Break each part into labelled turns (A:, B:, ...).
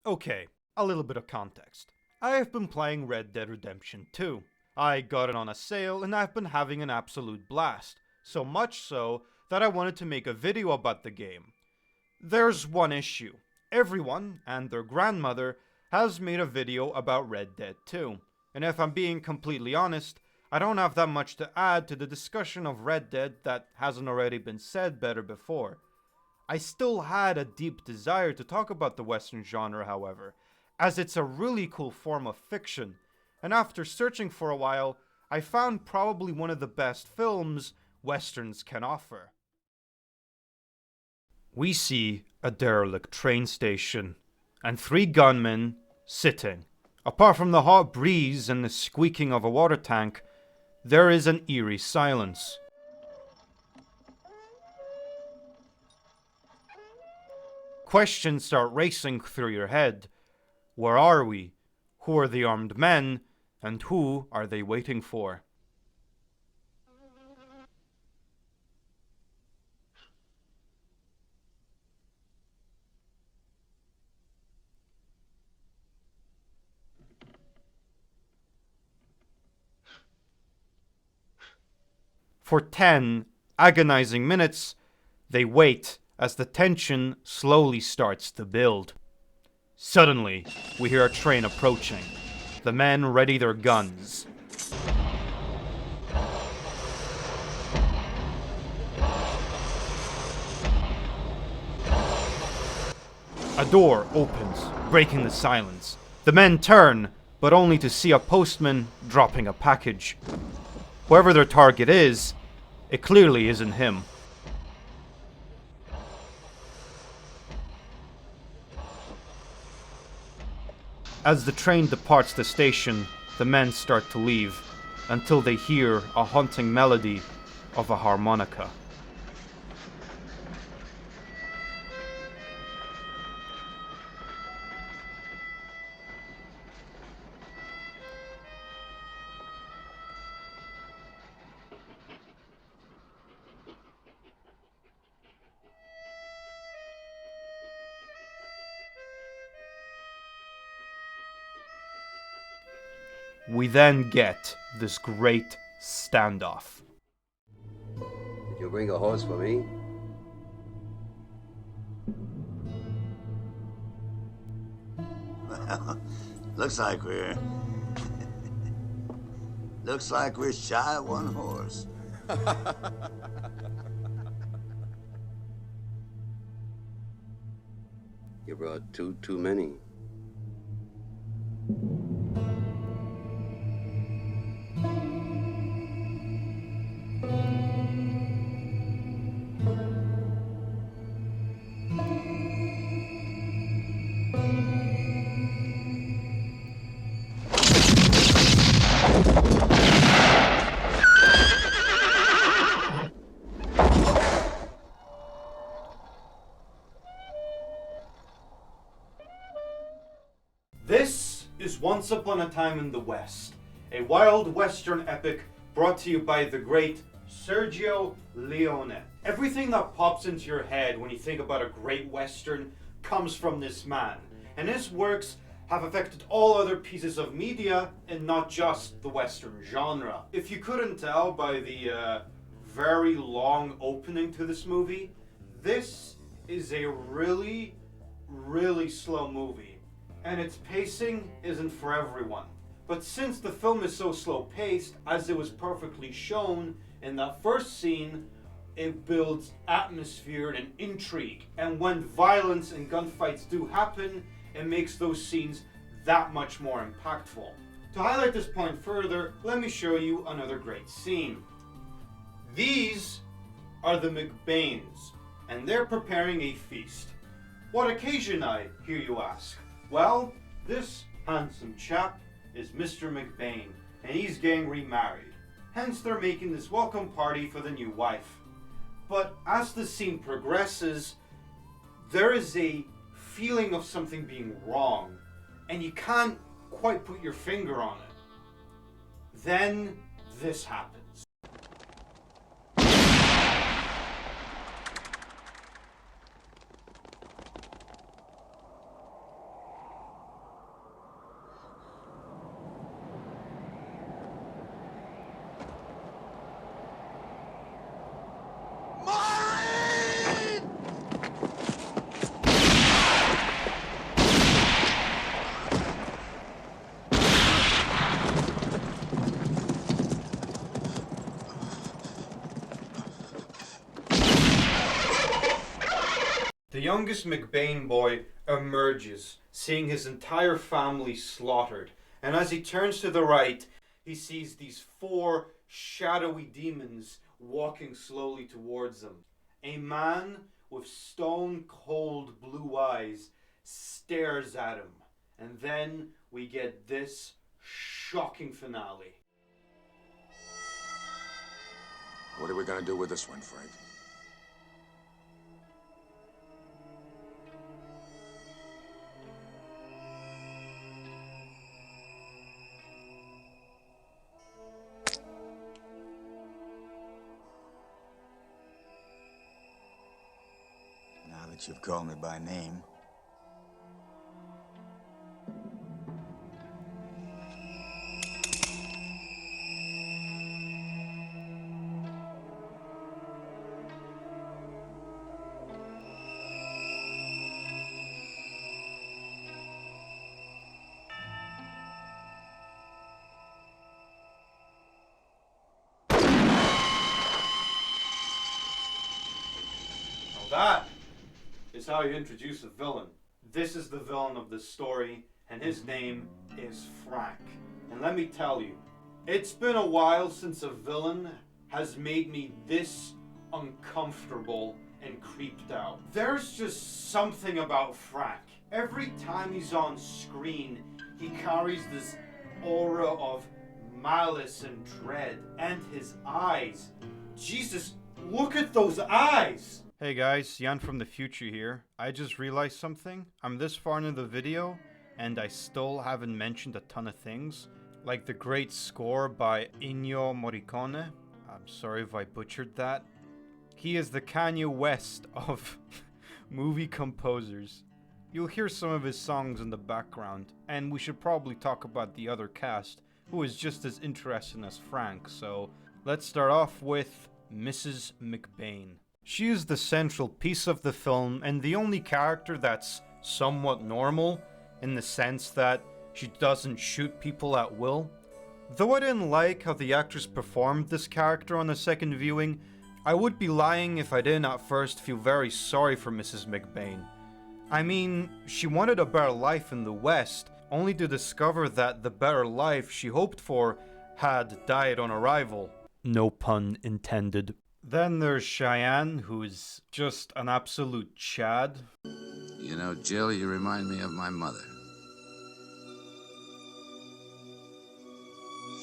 A: Okay, a little bit of context. I have been playing Red Dead Redemption 2. I got it on a sale and I've been having an absolute blast. So much so that I wanted to make a video about the game. There's one issue. Everyone, and their grandmother, has made a video about Red Dead 2. And if I'm being completely honest, I don't have that much to add to the discussion of Red Dead that hasn't already been said better before. I still had a deep desire to talk about the Western genre, however, as it's a really cool form of fiction, and after searching for a while, I found probably one of the best films Westerns can offer. We see a derelict train station, and three gunmen sitting. Apart from the hot breeze and the squeaking of a water tank, there is an eerie silence. Questions start racing through your head. Where are we? Who are the armed men? And who are they waiting for? For 10 agonizing minutes, they wait as the tension slowly starts to build. Suddenly, we hear a train approaching. The men ready their guns. A door opens, breaking the silence. The men turn, but only to see a postman dropping a package. Whoever their target is, it clearly isn't him. As the train departs the station, the men start to leave, until they hear a haunting melody of a harmonica. We then get this great standoff.
B: Did you bring a horse for me?
C: Well, looks like we're shy of one horse.
B: You brought two too many.
A: This is Once Upon a Time in the West, a wild western epic brought to you by the great Sergio Leone. Everything that pops into your head when you think about a great western comes from this man, and his works have affected all other pieces of media and not just the western genre. If you couldn't tell by the very long opening to this movie, this is a really slow movie, and its pacing isn't for everyone. But since the film is so slow paced, as it was perfectly shown in that first scene, it builds atmosphere and intrigue, and when violence and gunfights do happen, it makes those scenes that much more impactful. To highlight this point further, let me show you another great scene. These are the McBains, and they're preparing a feast. What occasion, I hear you ask? Well, this handsome chap is Mr. McBain, and he's getting remarried. Hence they're making this welcome party for the new wife. But as the scene progresses, there is a feeling of something being wrong, and you can't quite put your finger on it. Then this happens. youngest McBain boy emerges, seeing his entire family slaughtered. And as he turns to the right, he sees these 4 shadowy demons walking slowly towards him. A man with stone-cold blue eyes stares at him. And then we get this shocking finale.
D: What are we gonna do with this one, Frank?
C: Now that you've called me by name,
A: That is how you introduce a villain. This is the villain of this story, and his name is Frank. And let me tell you, it's been a while since a villain has made me this uncomfortable and creeped out. There's just something about Frank. Every time he's on screen, he carries this aura of malice and dread. And his eyes. Jesus, look at those eyes! Hey guys, Jan from the future here. I just realized something. I'm this far into the video, and I still haven't mentioned a ton of things. Like the great score by Ennio Morricone. I'm sorry if I butchered that. He is the Kanye West of movie composers. You'll hear some of his songs in the background, and we should probably talk about the other cast, who is just as interesting as Frank, so let's start off with Mrs. McBain. She is the central piece of the film and the only character that's somewhat normal, in the sense that she doesn't shoot people at will. Though I didn't like how the actress performed this character on the second viewing, I would be lying if I didn't at first feel very sorry for Mrs. McBain. I mean, she wanted a better life in the West, only to discover that the better life she hoped for had died on arrival. No pun intended. Then there's Cheyenne, who's just an absolute Chad.
E: You know, Jill, you remind me of my mother.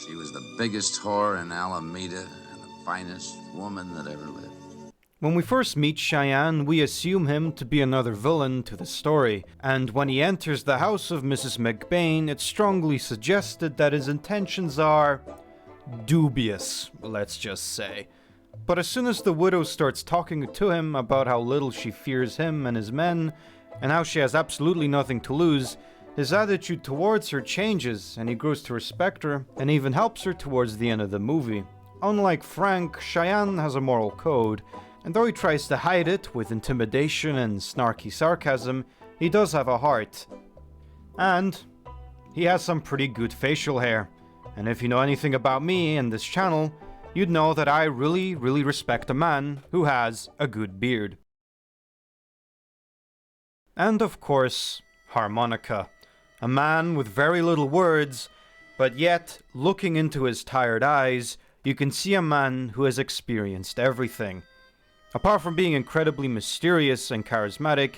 E: She was the biggest whore in Alameda and the finest woman that ever lived.
A: When we first meet Cheyenne, we assume him to be another villain to the story, and when he enters the house of Mrs. McBain, it's strongly suggested that his intentions are dubious, let's just say. But as soon as the widow starts talking to him about how little she fears him and his men, and how she has absolutely nothing to lose, his attitude towards her changes, and he grows to respect her, and even helps her towards the end of the movie. Unlike Frank, Cheyenne has a moral code, and though he tries to hide it with intimidation and snarky sarcasm, he does have a heart. And he has some pretty good facial hair. And if you know anything about me and this channel, you'd know that I really respect a man who has a good beard. And of course, Harmonica. A man with very little words, but yet, looking into his tired eyes, you can see a man who has experienced everything. Apart from being incredibly mysterious and charismatic,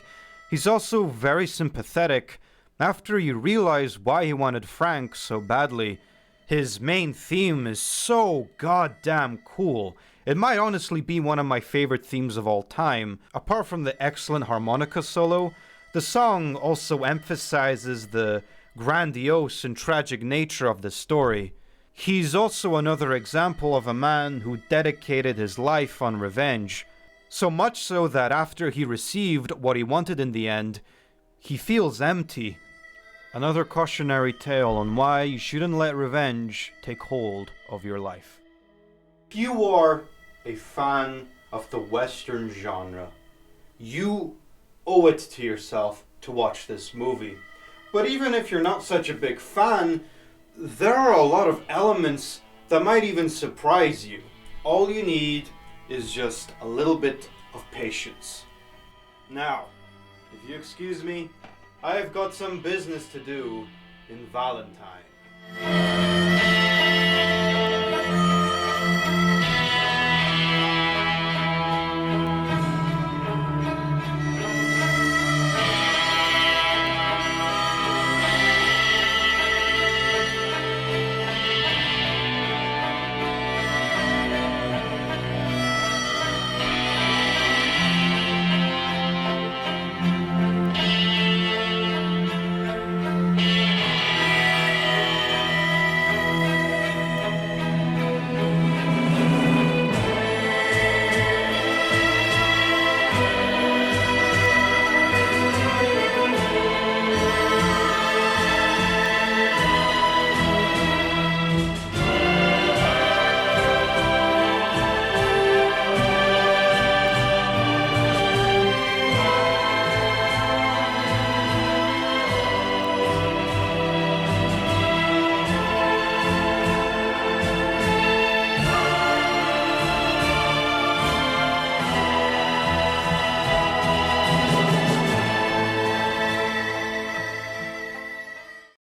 A: he's also very sympathetic. After you realize why he wanted Frank so badly, his main theme is so goddamn cool. It might honestly be one of my favorite themes of all time. Apart from the excellent harmonica solo, the song also emphasizes the grandiose and tragic nature of the story. He's also another example of a man who dedicated his life on revenge. So much so that after he received what he wanted in the end, he feels empty. Another cautionary tale on why you shouldn't let revenge take hold of your life. If you are a fan of the Western genre, you owe it to yourself to watch this movie. But even if you're not such a big fan, there are a lot of elements that might even surprise you. All you need is just a little bit of patience. Now, If you excuse me, I have got some business to do in Valentine.